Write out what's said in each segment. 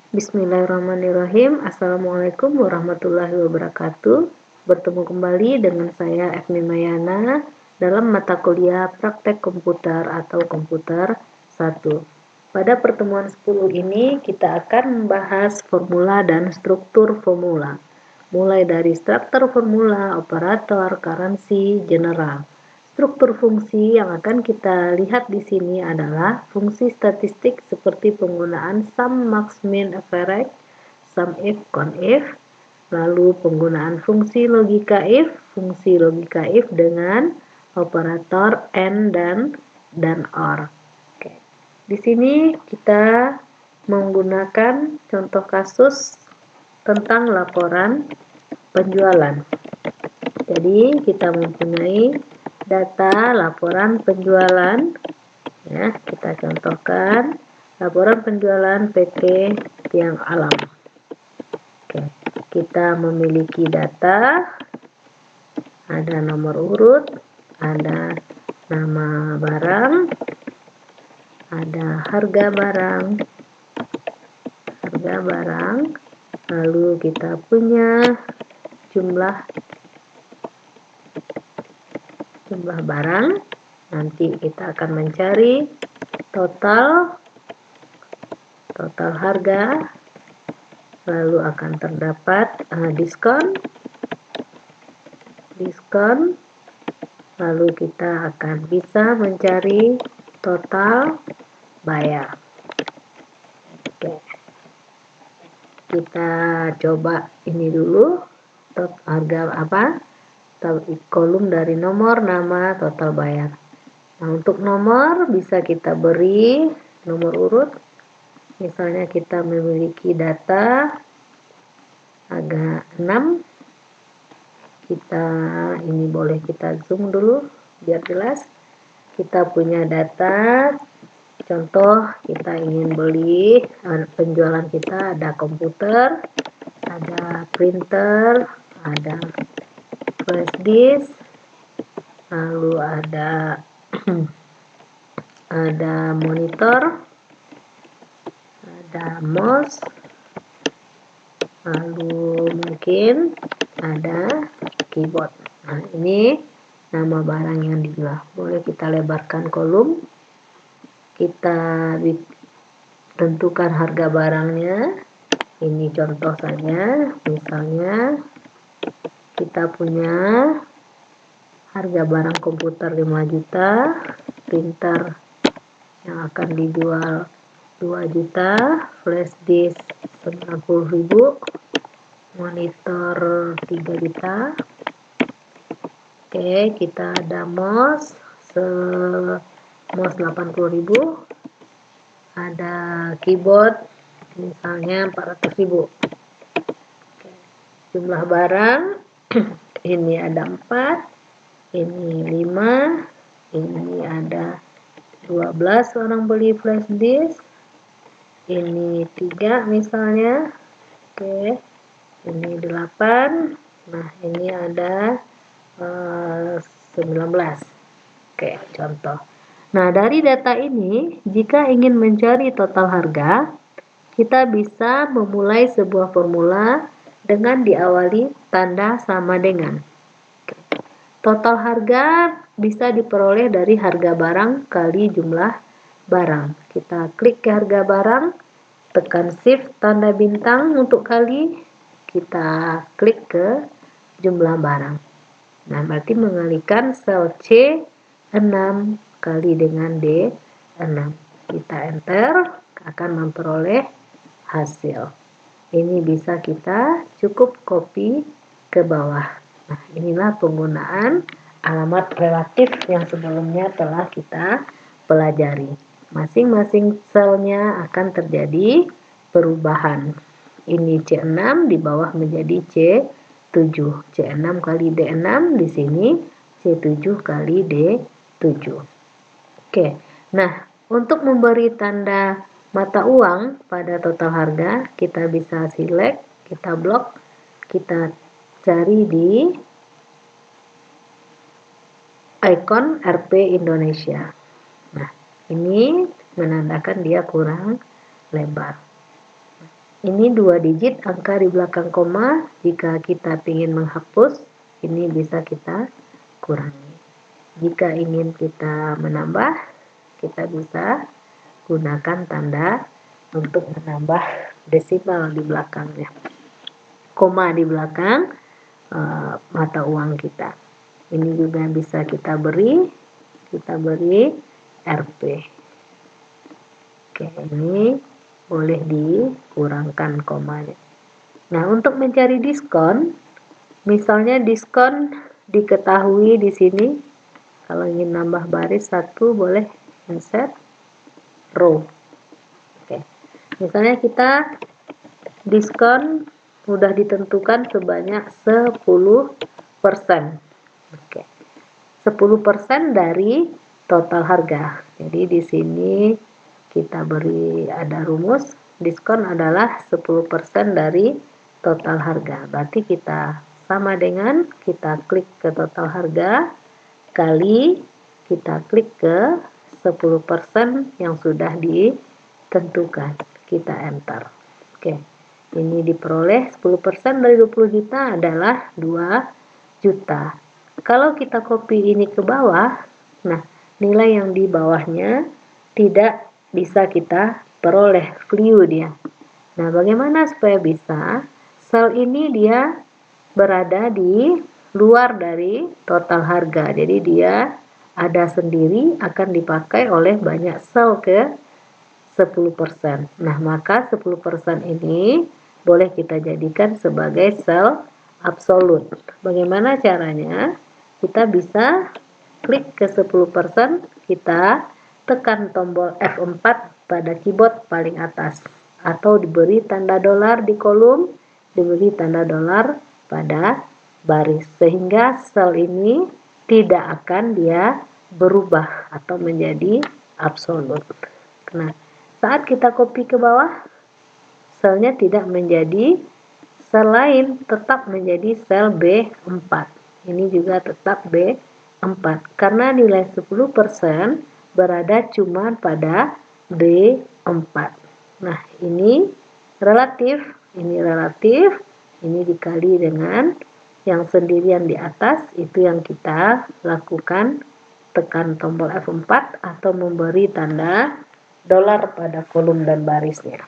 Bismillahirrahmanirrahim. Assalamualaikum warahmatullahi wabarakatuh. Bertemu kembali dengan saya Efni Mayana dalam mata kuliah Praktek Komputer atau Komputer 1. Pada pertemuan 10 ini kita akan membahas formula dan struktur formula. Mulai dari struktur formula, operator, currency, general. Struktur fungsi yang akan kita lihat di sini adalah fungsi statistik seperti penggunaan sum, max, min, average, sum if, con if, lalu penggunaan fungsi logika if dengan operator and dan or. Oke. Di sini kita menggunakan contoh kasus tentang laporan penjualan. Jadi kita mempunyai data laporan penjualan, ya, kita contohkan laporan penjualan PT Tiang Alam. Oke, kita memiliki data, ada nomor urut, ada nama barang, ada harga barang, lalu kita punya jumlah barang. Nanti kita akan mencari total harga, lalu akan terdapat diskon, lalu kita akan bisa mencari total bayar. Oke. Kita coba ini dulu, harga apa? Kolom dari nomor, nama, total bayar. Nah, untuk nomor bisa kita beri nomor urut. Misalnya kita memiliki data agak 6. Ini boleh kita zoom dulu biar jelas. Kita punya data, contoh kita ingin beli, penjualan kita ada komputer, ada printer, ada flash disk, lalu ada monitor, ada mouse, lalu mungkin ada keyboard. Nah, ini nama barang yang dijual. Boleh kita lebarkan kolom, kita tentukan harga barangnya. Ini contoh saja, misalnya kita punya harga barang komputer 5 juta, printer yang akan dijual 2 juta, flash disk 90.000, monitor 3 juta. Oke, kita ada mouse 80.000, ada keyboard misalnya 400.000. Oke, jumlah barang ini ada 4, ini 5, ini ada 12 orang beli flash disk, ini 3 misalnya. Oke, ini 8, nah ini ada 19. Oke, contoh. Nah, dari data ini, jika ingin mencari total harga, kita bisa memulai sebuah formula dengan diawali tanda sama dengan. Total harga bisa diperoleh dari harga barang kali jumlah barang. Kita klik ke harga barang, tekan shift tanda bintang untuk kali, kita klik ke jumlah barang. Nah, berarti mengalihkan sel C6 kali dengan D6. Kita enter, akan memperoleh hasil. Ini bisa kita cukup copy ke bawah. Nah, inilah penggunaan alamat relatif yang sebelumnya telah kita pelajari. Masing-masing selnya akan terjadi perubahan. Ini C6 di bawah menjadi C7. C6 kali D6 di sini C7 kali D7. Oke. Nah, untuk memberi tanda mata uang pada total harga, kita bisa select, kita blok, kita cari di icon Rp Indonesia. Nah, ini menandakan dia kurang lebar. Ini 2 digit angka di belakang koma. Jika kita ingin menghapus, ini bisa kita kurangi. Jika ingin kita menambah, kita bisa gunakan tanda untuk menambah desimal di belakangnya, koma di belakang mata uang kita. Ini juga bisa kita beri Rp. Oke, ini boleh dikurangkan komanya. Nah, untuk mencari diskon, misalnya diskon diketahui di sini. Kalau ingin nambah baris satu, boleh insert row. Oke. Misalnya kita diskon sudah ditentukan sebanyak 10%. Oke. 10% dari total harga. Jadi di sini kita beri ada rumus, diskon adalah 10% dari total harga. Berarti kita sama dengan kita klik ke total harga kali kita klik ke 10% yang sudah ditentukan. Kita enter. Oke. Ini diperoleh 10% dari 20 juta adalah 2 juta. Kalau kita copy ini ke bawah, nah nilai yang di bawahnya tidak bisa kita peroleh, flew dia. Nah, bagaimana supaya bisa? Sel ini dia berada di luar dari total harga. Jadi dia ada sendiri, akan dipakai oleh banyak sel ke 10%. Nah, maka 10% ini boleh kita jadikan sebagai sel absolut. Bagaimana caranya? Kita bisa klik ke 10%, kita tekan tombol F4 pada keyboard paling atas, atau diberi tanda dolar di kolom, diberi tanda dolar pada baris, sehingga sel ini tidak akan dia berubah atau menjadi absolut. Nah, saat kita copy ke bawah, selnya tidak menjadi sel lain, tetap menjadi sel B4. Ini juga tetap B4 karena nilai 10% berada cuma pada B4. Nah, ini relatif, ini dikali dengan yang sendirian di atas, itu yang kita lakukan, tekan tombol F4 atau memberi tanda dolar pada kolom dan barisnya.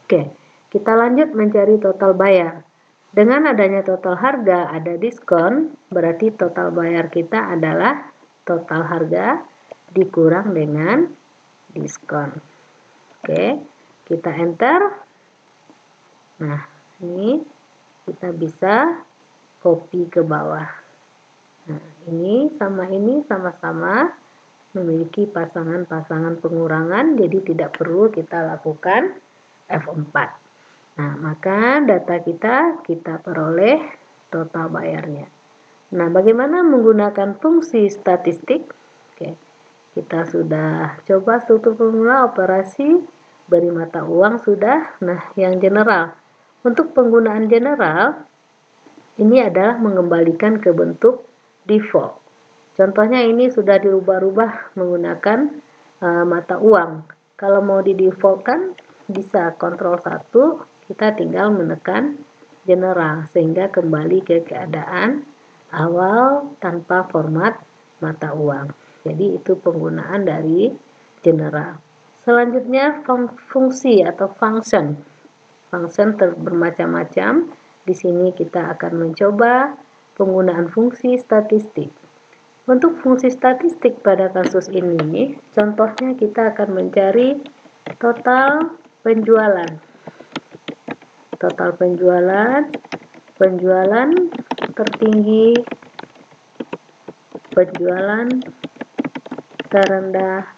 Oke, kita lanjut mencari total bayar. Dengan adanya total harga ada diskon, berarti total bayar kita adalah total harga dikurang dengan diskon. Oke, kita enter. Nah, ini kita bisa copy ke bawah. Nah, ini sama-sama memiliki pasangan-pasangan pengurangan, jadi tidak perlu kita lakukan F4. Nah, maka data kita peroleh total bayarnya. Nah, bagaimana menggunakan fungsi statistik? Oke, kita sudah coba struktur formula operasi beri mata uang sudah. Nah, yang general. Untuk penggunaan general, ini adalah mengembalikan ke bentuk default. Contohnya ini sudah dirubah-rubah menggunakan mata uang. Kalau mau di-defaultkan bisa Ctrl 1, kita tinggal menekan general sehingga kembali ke keadaan awal tanpa format mata uang. Jadi itu penggunaan dari general. Selanjutnya fungsi atau function. Function bermacam-macam. Di sini kita akan mencoba penggunaan fungsi statistik. Untuk fungsi statistik pada kasus ini, contohnya kita akan mencari total penjualan. Total penjualan, penjualan tertinggi, penjualan terendah,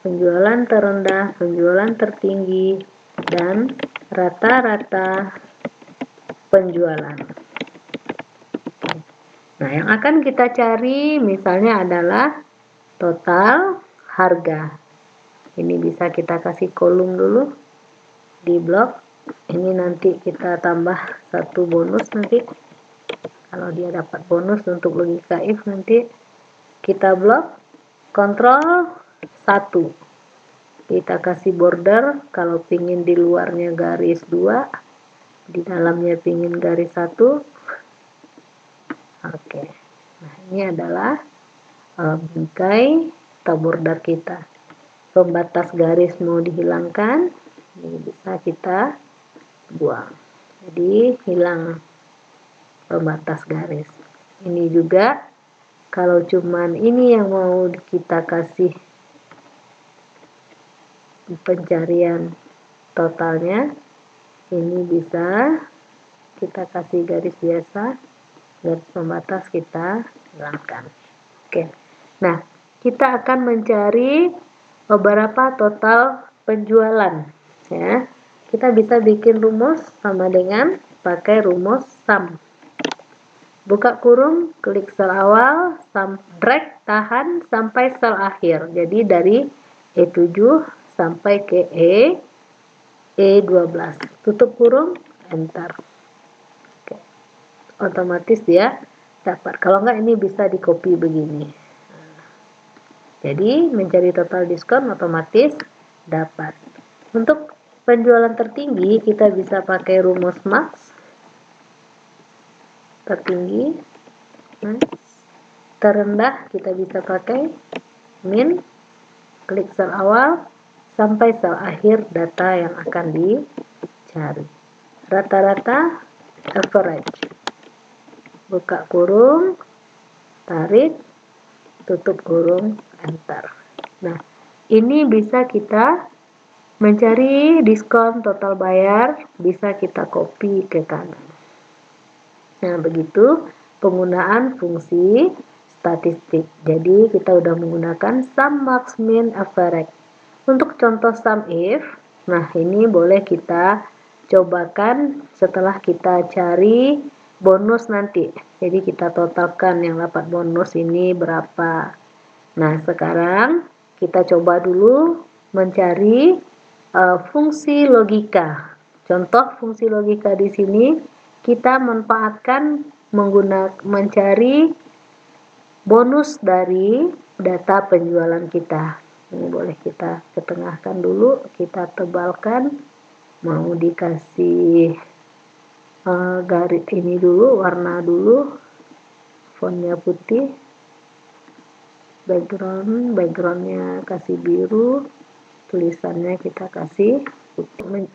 penjualan terendah, penjualan tertinggi, dan rata-rata penjualan. Nah, yang akan kita cari misalnya adalah total harga. Ini bisa kita kasih kolom dulu di blok. Ini nanti kita tambah satu bonus nanti. Kalau dia dapat bonus untuk logika if nanti kita blok Ctrl 1. kita kasih border. Kalau pingin di luarnya garis 2, di dalamnya pingin garis 1. Oke, nah ini adalah bingkai atau border kita. Pembatas garis mau dihilangkan, ini bisa kita buang, jadi hilang pembatas garis. Ini juga kalau cuman ini yang mau kita kasih pencarian totalnya, ini bisa kita kasih garis biasa, garis pembatas kita hilangkan. Oke, nah kita akan mencari beberapa total penjualan ya. Kita bisa bikin rumus sama dengan pakai rumus sum. Buka kurung, klik sel awal, drag, tahan sampai sel akhir. Jadi dari E7 sampai ke E12. Tutup kurung, enter. Oke. Otomatis dia dapat. Kalau enggak ini bisa di copy begini. Jadi mencari total diskon otomatis dapat. Untuk penjualan tertinggi kita bisa pakai rumus max. Tertinggi, terendah kita bisa pakai min, klik sel awal sampai sel akhir data yang akan dicari. Rata-rata, average. Buka kurung, tarik, tutup kurung, enter. Nah, ini bisa kita mencari diskon total bayar, bisa kita copy ke kanan. Nah, begitu penggunaan fungsi statistik. Jadi, kita udah menggunakan sum, max, min, average. Untuk contoh sum if, nah ini boleh kita cobakan setelah kita cari bonus nanti. Jadi, kita totalkan yang dapat bonus ini berapa. Nah, sekarang kita coba dulu mencari fungsi logika. Contoh fungsi logika di sini kita manfaatkan mencari bonus dari data penjualan kita. Ini boleh kita ketengahkan dulu, kita tebalkan, mau dikasih garis ini dulu, warna dulu, fontnya putih, backgroundnya kasih biru, tulisannya kita kasih putih.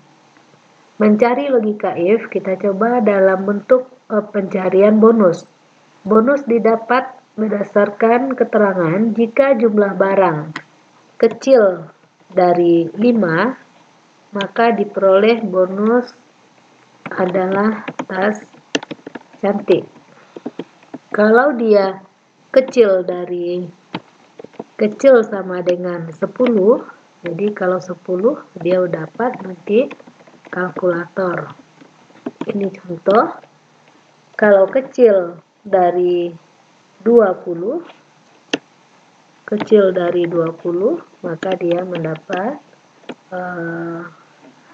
Mencari logika if, kita coba dalam bentuk pencarian bonus. Bonus didapat berdasarkan keterangan jika jumlah barang kecil dari 5, maka diperoleh bonus adalah tas cantik. Kalau dia kecil sama dengan 10, jadi kalau 10 dia dapat nanti kalkulator. Ini contoh, kalau kecil dari 20, maka dia mendapat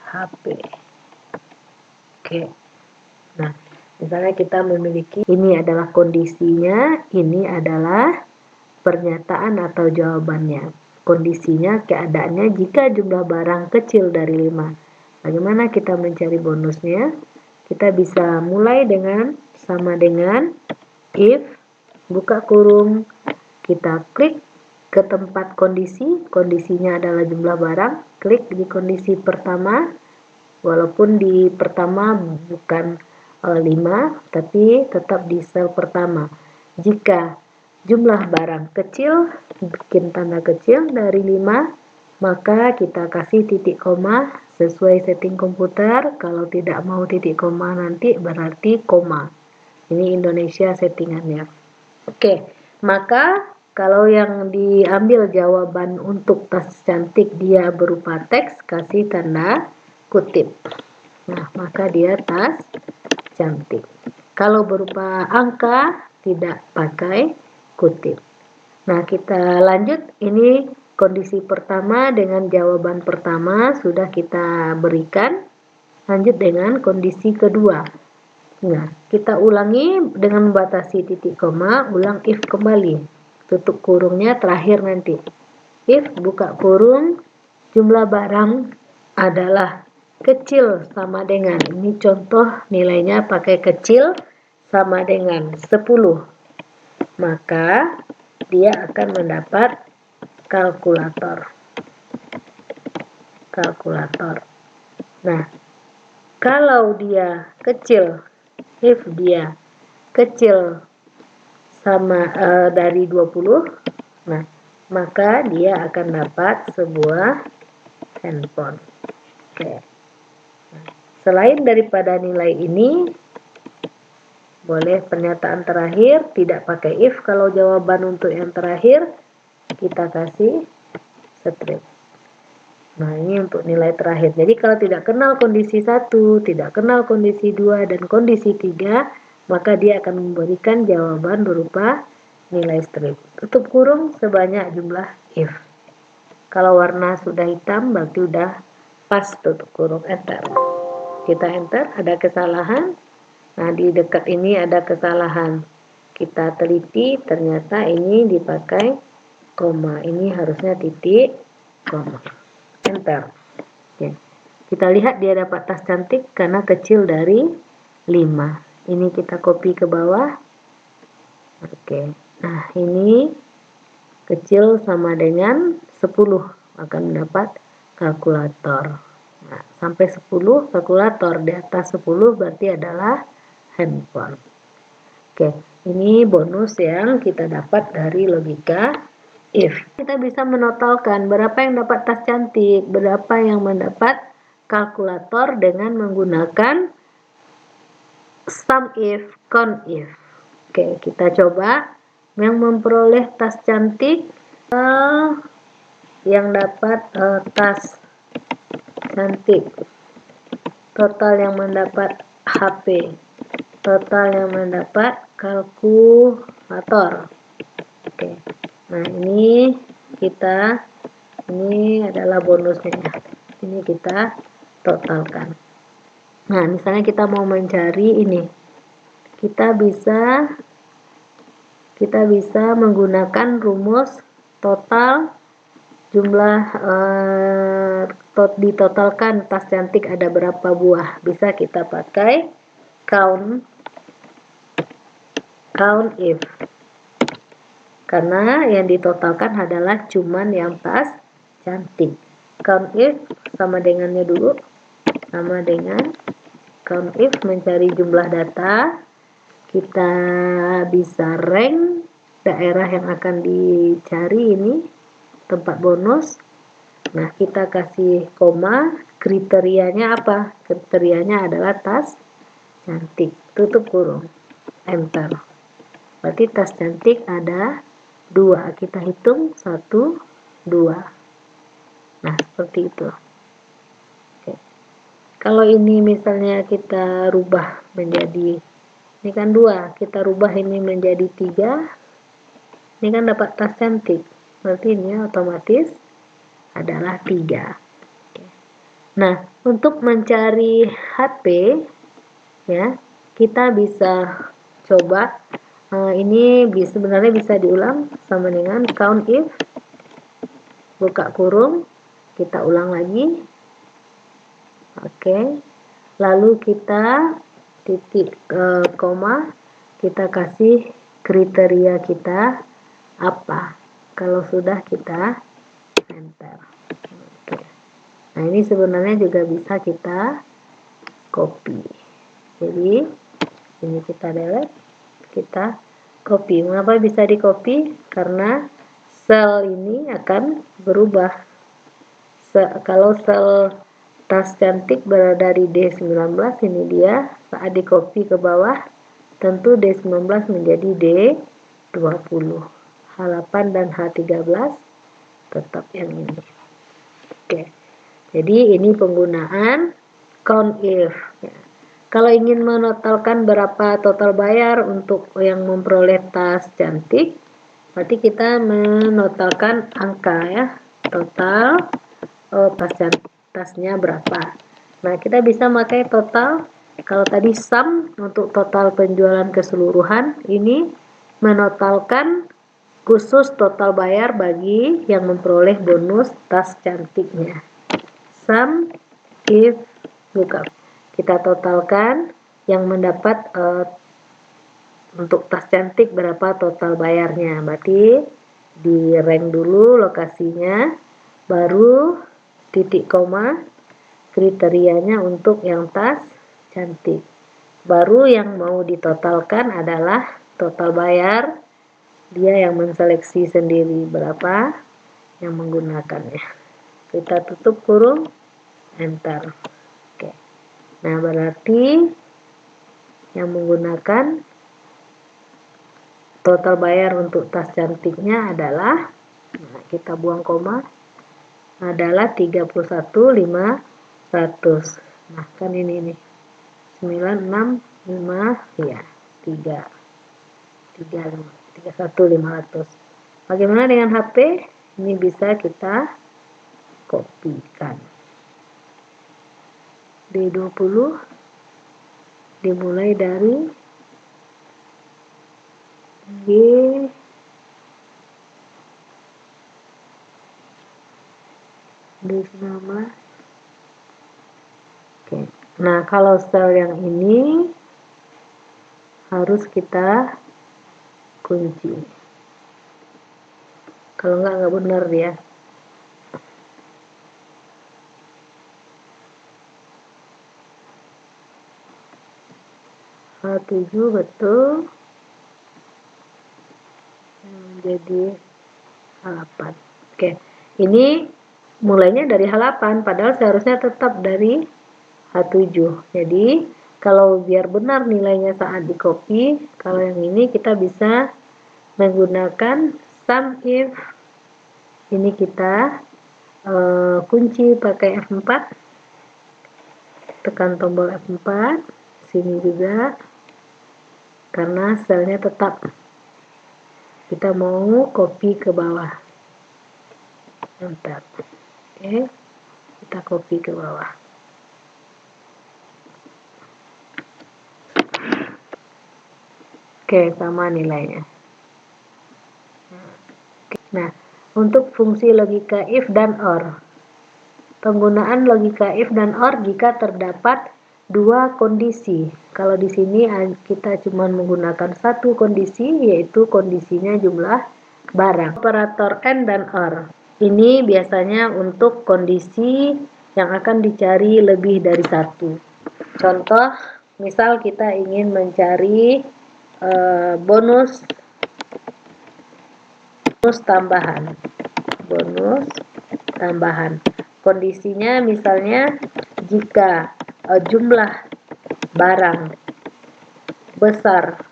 HP. Oke. Nah, misalnya kita memiliki, ini adalah kondisinya, ini adalah pernyataan atau jawabannya. Kondisinya, keadaannya jika jumlah barang kecil dari 5. Bagaimana kita mencari bonusnya? Kita bisa mulai dengan sama dengan if, buka kurung, kita klik ke tempat kondisi, kondisinya adalah jumlah barang, klik di kondisi pertama, walaupun di pertama bukan 5, tapi tetap di sel pertama. Jika jumlah barang kecil, bikin tanda kecil dari 5, maka kita kasih titik koma sesuai setting komputer. Kalau tidak mau titik koma nanti berarti koma. Ini Indonesia settingannya. Oke, maka kalau yang diambil jawaban untuk tas cantik dia berupa teks, kasih tanda kutip. Nah, maka dia tas cantik. Kalau berupa angka, tidak pakai kutip. Nah, kita lanjut. Ini kondisi pertama dengan jawaban pertama sudah kita berikan. Lanjut dengan kondisi kedua. Nah, kita ulangi dengan membatasi titik koma, ulang if kembali. Tutup kurungnya terakhir nanti. If, buka kurung, jumlah barang adalah kecil sama dengan, ini contoh nilainya pakai kecil sama dengan 10, maka dia akan mendapat kalkulator. Nah, kalau dia kecil, if dia kecil sama dari 20, nah maka dia akan dapat sebuah handphone. Oke. Selain daripada nilai ini, boleh pernyataan terakhir, tidak pakai if. Kalau jawaban untuk yang terakhir kita kasih strip. Nah, ini untuk nilai terakhir. Jadi kalau tidak kenal kondisi 1, tidak kenal kondisi 2, dan kondisi 3, maka dia akan memberikan jawaban berupa nilai strip. Tutup kurung sebanyak jumlah if. Kalau warna sudah hitam berarti udah pas tutup kurung, enter. Kita enter, ada kesalahan. Nah, di dekat ini ada kesalahan. Kita teliti, ternyata ini dipakai koma. Ini harusnya titik, koma. Enter. Oke. Kita lihat dia dapat tas cantik karena kecil dari 5. Ini kita copy ke bawah. Oke. Nah, ini kecil sama dengan 10, akan mendapat kalkulator. Nah, sampai 10 kalkulator, di atas 10 berarti adalah handphone. Oke, ini bonus yang kita dapat dari logika if. Kita bisa menotalkan berapa yang dapat tas cantik, berapa yang mendapat kalkulator dengan menggunakan sum if, count if. Oke, kita coba. Yang memperoleh tas cantik, yang dapat tas cantik, total yang mendapat HP, total yang mendapat kalkulator. Oke. Nah, ini adalah bonusnya. Ini kita totalkan. Nah, misalnya kita mau mencari ini, kita bisa menggunakan rumus total jumlah ditotalkan tas cantik ada berapa buah. Bisa kita pakai count if, karena yang ditotalkan adalah cuman yang tas cantik. Count if sama dengannya dulu, sama dengan count if mencari jumlah data. Kita bisa rank daerah yang akan dicari, ini tempat bonus. Nah, kita kasih koma, kriterianya apa? Kriterianya adalah tas cantik, tutup kurung, enter. Berarti tas cantik ada 2, kita hitung 1, 2. Nah, seperti itu. Oke. Kalau ini misalnya kita rubah menjadi, ini kan 2, kita rubah ini menjadi 3, ini kan dapat tas cantik, berarti ini otomatis adalah 3. Nah, untuk mencari HP, ya, kita bisa coba, ini sebenarnya bisa diulang sama dengan count if, buka kurung, kita ulang lagi. Oke, lalu kita titik koma, kita kasih kriteria kita apa. Kalau sudah, kita enter. Oke. Nah, ini sebenarnya juga bisa kita copy. Jadi ini kita delete, kita copy. Mengapa bisa di copy? Karena sel ini akan berubah. Kalau sel tas cantik berada di D19, ini dia, saat di copy ke bawah, tentu D19 menjadi D20. H8 dan H13 tetap yang ini. Oke. Jadi ini penggunaan count if. Ya. Kalau ingin menotalkan berapa total bayar untuk yang memperoleh tas cantik, berarti kita menotalkan angka, ya. Total tasnya berapa. Nah, kita bisa pakai total. Kalau tadi sum untuk total penjualan keseluruhan, ini menotalkan khusus total bayar bagi yang memperoleh bonus tas cantiknya. Sum if buka. Kita totalkan yang mendapat untuk tas cantik berapa total bayarnya. Berarti di rank dulu lokasinya, baru titik koma kriterianya untuk yang tas cantik. Baru yang mau ditotalkan adalah total bayar, dia yang menseleksi sendiri berapa yang menggunakannya. Kita tutup kurung, enter. Oke. Nah, berarti yang menggunakan total bayar untuk tas cantiknya adalah, nah, kita buang koma, adalah 31.500. Nah, kan ini 965 ya, 31.500. Bagaimana dengan HP? Ini bisa kita kopikan. D20 dimulai dari G D19. Oke. Nah, kalau sel yang ini harus kita kunci. Kalau nggak benar dia. H7 betul. Jadi H8. Oke. Ini mulainya dari H8, padahal seharusnya tetap dari H7. Jadi kalau biar benar nilainya saat di copy, kalau yang ini kita bisa menggunakan sum if. Ini kita kunci pakai F4, tekan tombol F4, sini juga, karena selnya tetap kita mau copy ke bawah. Enter. Oke, kita copy ke bawah. Oke, sama nilainya. Nah, untuk fungsi logika if dan or. Penggunaan logika if dan or jika terdapat dua kondisi. Kalau di sini kita cuma menggunakan satu kondisi, yaitu kondisinya jumlah barang. Operator and dan or. Ini biasanya untuk kondisi yang akan dicari lebih dari satu. Contoh, misal kita ingin mencari bonus tambahan. Kondisinya misalnya jika jumlah barang besar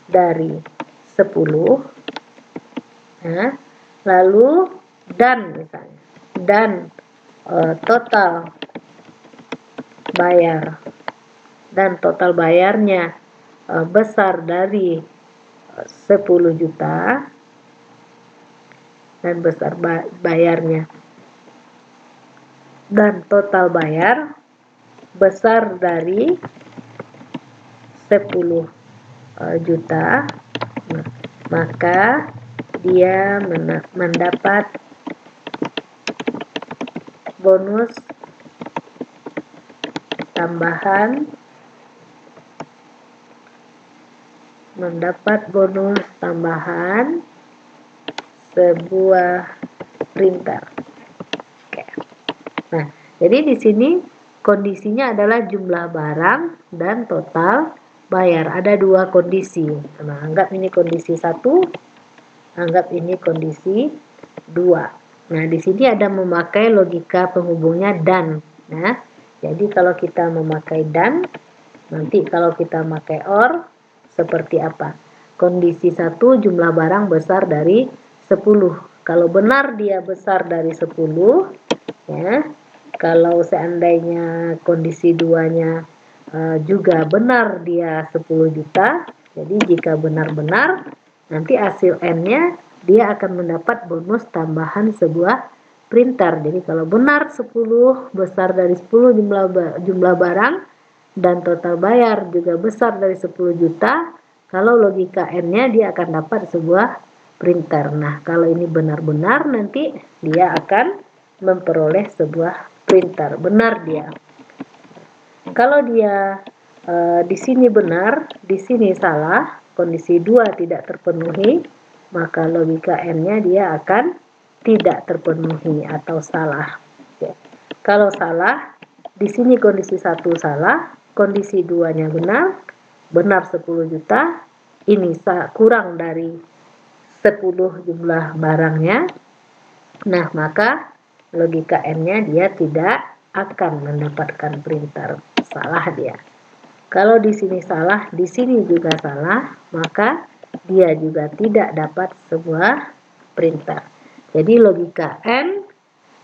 dari 10, nah, lalu dan misalnya total bayar dan total bayarnya besar dari 10 juta dan besar bayarnya dan total bayar besar dari 10 juta, maka dia mendapat bonus tambahan sebuah printer. Oke. Nah, jadi di sini kondisinya adalah jumlah barang dan total bayar. Ada dua kondisi. Nah, anggap ini kondisi 1, anggap ini kondisi 2. Nah, di sini ada memakai logika penghubungnya dan. Nah, jadi kalau kita memakai dan, nanti kalau kita pakai or, seperti apa? Kondisi 1 jumlah barang besar dari 10. Kalau benar dia besar dari 10, ya. Kalau seandainya kondisi 2-nya juga benar dia 10 juta, jadi jika benar-benar, nanti hasil N-nya dia akan mendapat bonus tambahan sebuah printer. Jadi kalau benar 10 besar dari 10 jumlah barang dan total bayar juga besar dari 10 juta, kalau logika N-nya dia akan dapat sebuah printer. Nah, kalau ini benar-benar nanti dia akan memperoleh sebuah printer. Benar dia. Kalau dia di sini benar, di sini salah, kondisi 2 tidak terpenuhi, maka logika N-nya dia akan tidak terpenuhi atau salah. Oke. Kalau salah, di sini kondisi 1 salah, kondisi 2-nya benar, benar 10 juta, ini kurang dari 10 jumlah barangnya. Nah, maka logika N-nya dia tidak akan mendapatkan printer. Salah dia. Kalau di sini salah, di sini juga salah, maka dia juga tidak dapat sebuah printer. Jadi logika N,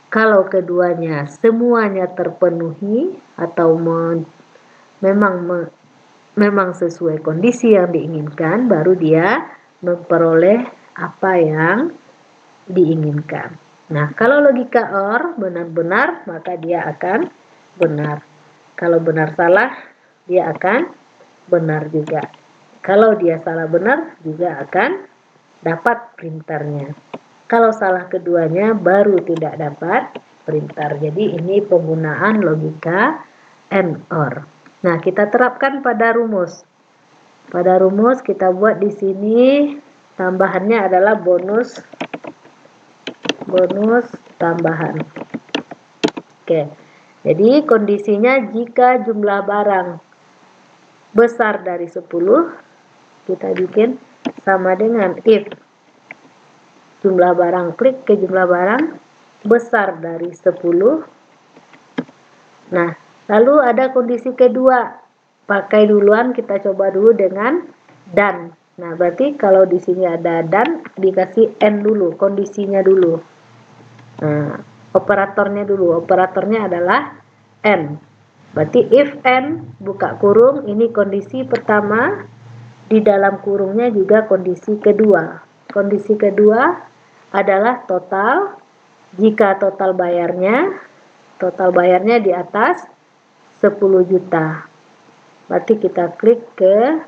kalau keduanya semuanya terpenuhi atau memang sesuai kondisi yang diinginkan, baru dia memperoleh apa yang diinginkan. Nah, kalau logika OR benar-benar, maka dia akan benar. Kalau benar salah, dia akan benar juga. Kalau dia salah benar, juga akan dapat printernya. Kalau salah keduanya, baru tidak dapat printer. Jadi ini penggunaan logika AND OR. Nah, kita terapkan pada rumus. Pada rumus kita buat di sini tambahannya adalah bonus tambahan. Oke. Jadi kondisinya jika jumlah barang besar dari 10, kita bikin sama dengan if jumlah barang, klik ke jumlah barang besar dari 10. Nah, lalu ada kondisi kedua. Pakai duluan, kita coba dulu dengan dan. Nah, berarti kalau di sini ada dan, dikasih N dulu, kondisinya dulu. Nah, operatornya dulu. Operatornya adalah N. Berarti if N, buka kurung, ini kondisi pertama. Di dalam kurungnya juga kondisi kedua. Kondisi kedua adalah total. Jika total bayarnya di atas 10 juta. Berarti kita klik ke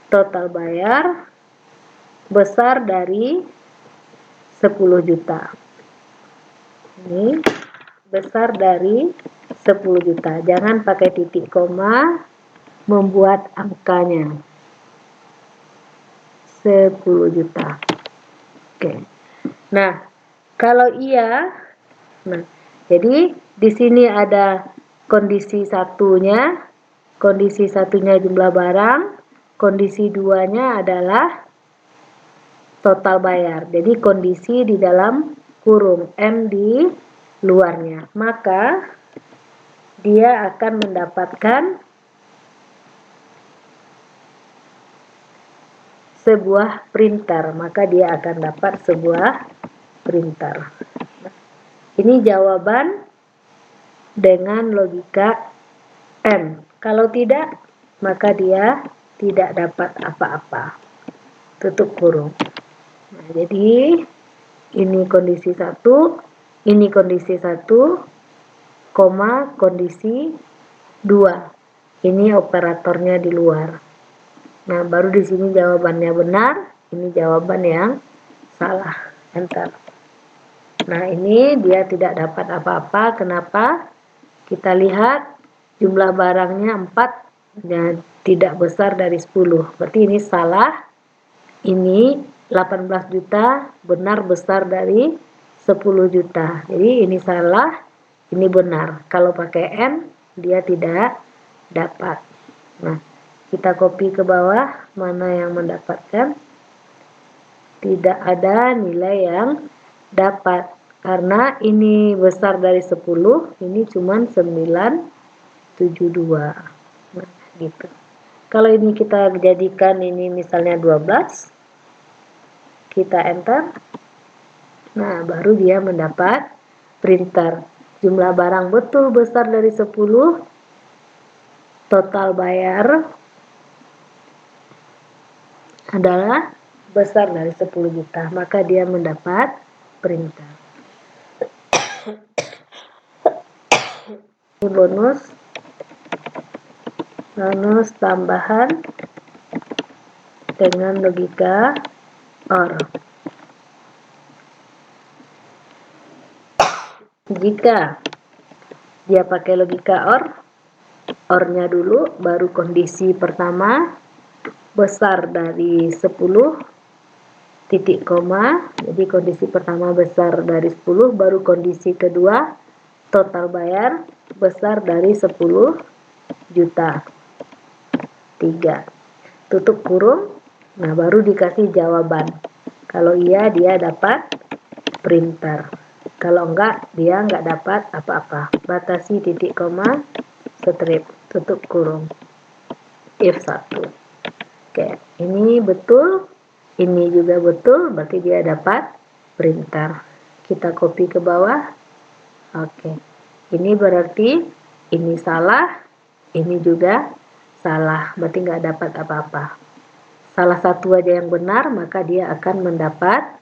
total bayar besar dari 10 juta. Ini besar dari 10 juta. Jangan pakai titik koma, membuat angkanya 10 juta. Oke. Nah, kalau iya, nah, jadi di sini ada kondisi satunya jumlah barang, kondisi duanya adalah total bayar. Jadi kondisi di dalam kurung, M di luarnya. Maka dia akan mendapatkan sebuah printer, maka dia akan dapat sebuah printer. Ini jawaban dengan logika N. Kalau tidak, maka dia tidak dapat apa-apa. Tutup kurung. Nah, jadi ini kondisi 1, ini kondisi 1, koma kondisi 2. Ini operatornya di luar. Nah, baru di sini jawabannya benar, ini jawaban yang salah. Enter. Nah, ini dia tidak dapat apa-apa. Kenapa? Kita lihat jumlah barangnya 4 dan tidak besar dari 10. Berarti ini salah. Ini 18 juta benar besar dari 10 juta. Jadi ini salah, ini benar. Kalau pakai N, dia tidak dapat. Nah, kita copy ke bawah, mana yang mendapatkan. Tidak ada nilai yang dapat. Karena ini besar dari 10, ini cuma 972. Nah, gitu. Kalau ini kita jadikan ini misalnya 12, kita enter. Nah, baru dia mendapat printer. Jumlah barang betul besar dari 10, total bayar adalah besar dari 10 juta, maka dia mendapat printer. Ini bonus tambahan dengan logika OR. Jika dia pakai logika OR-nya dulu, baru kondisi pertama besar dari 10, titik koma. Jadi kondisi pertama besar dari 10, baru kondisi kedua total bayar besar dari 10 juta. 3. Tutup kurung. Nah, baru dikasih jawaban. Kalau iya, dia dapat printer. Kalau enggak, dia enggak dapat apa-apa. Batasi titik koma, strip, tutup kurung. If 1. Oke, ini betul, ini juga betul, berarti dia dapat printer. Kita copy ke bawah. Oke, ini berarti ini salah, ini juga salah, berarti nggak dapat apa-apa. Salah satu aja yang benar, maka dia akan mendapat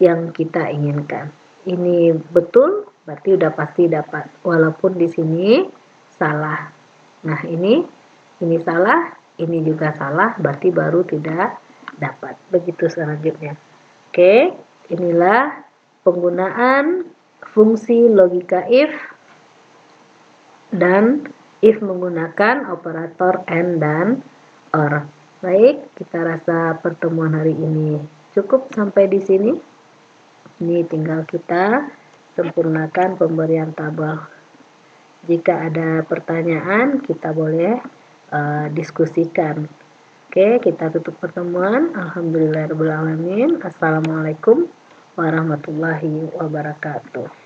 yang kita inginkan. Ini betul, berarti udah pasti dapat, walaupun di sini salah. Nah, ini salah, ini juga salah, berarti baru tidak dapat. Begitu selanjutnya. Oke, inilah penggunaan fungsi logika if dan if menggunakan operator and dan or. Baik, kita rasa pertemuan hari ini cukup sampai di sini. Ini tinggal kita sempurnakan pemberian tabel. Jika ada pertanyaan, kita boleh diskusikan. Oke, kita tutup pertemuan. Alhamdulillahirobbilalamin. Assalamualaikum warahmatullahi wabarakatuh.